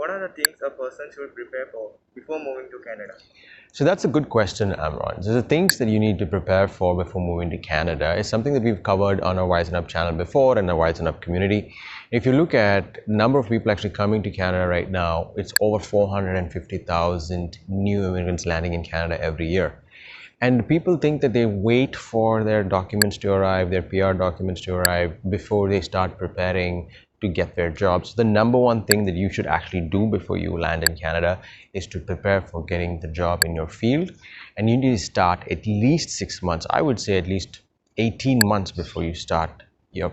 what are the things a person should prepare for before moving to Canada? So that's a good question, Amron. So the things that you need to prepare for before moving to Canada is something that we've covered on our WisenUp channel before and our WisenUp community. If you look at the number of people actually coming to Canada right now, it's over 450,000 new immigrants landing in Canada every year. And people think that they wait for their documents to arrive, their PR documents to arrive before they start preparing to get their jobs. So the number one thing that you should actually do before you land in Canada is to prepare for getting the job in your field. And you need to start at least 6 months. I would say at least 18 months before you start your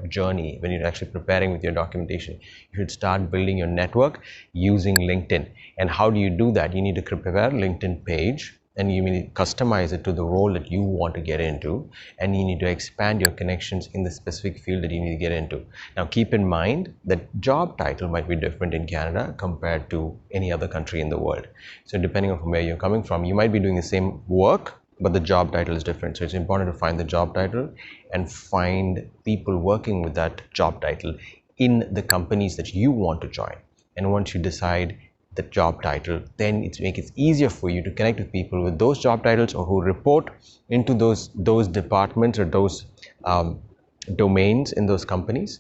journey. When you're actually preparing with your documentation, you should start building your network using LinkedIn. And how do you do that? You need to prepare a LinkedIn page, and you need to customize it to the role that you want to get into, and you need to expand your connections in the specific field that you need to get into. Now keep in mind that job title might be different in Canada compared to any other country in the world. So depending on from where you're coming from, you might be doing the same work, but the job title is different. So it's important to find the job title and find people working with that job title in the companies that you want to join. And once you decide the job title, then it makes it easier for you to connect with people with those job titles or who report into those departments or those domains in those companies.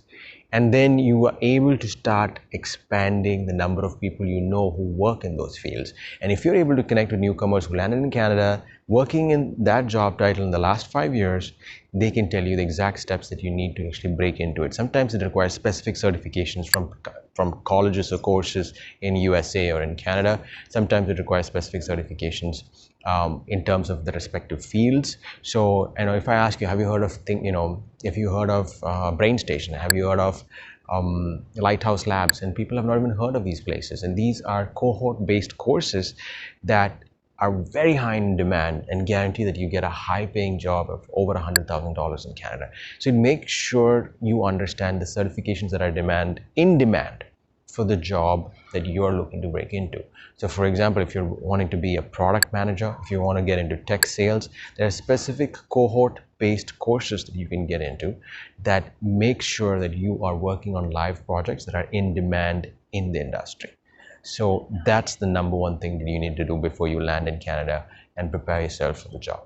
And then you are able to start expanding the number of people you know who work in those fields. And if you're able to connect with newcomers who landed in Canada, working in that job title in the last 5 years, they can tell you the exact steps that you need to actually break into it. Sometimes it requires specific certifications from colleges or courses in USA or in Canada. Sometimes it requires specific certifications in terms of the respective fields. So, if I ask you, have you heard of if you heard of Brain Station, have you heard of Lighthouse Labs? And people have not even heard of these places. And these are cohort-based courses that are very high in demand and guarantee that you get a high-paying job of over $100,000 in Canada. So make sure you understand the certifications that are in demand for the job that you are looking to break into. So for example, if you're wanting to be a product manager, if you want to get into tech sales, there are specific cohort-based courses that you can get into that make sure that you are working on live projects that are in demand in the industry. So that's the number one thing that you need to do before you land in Canada and prepare yourself for the job.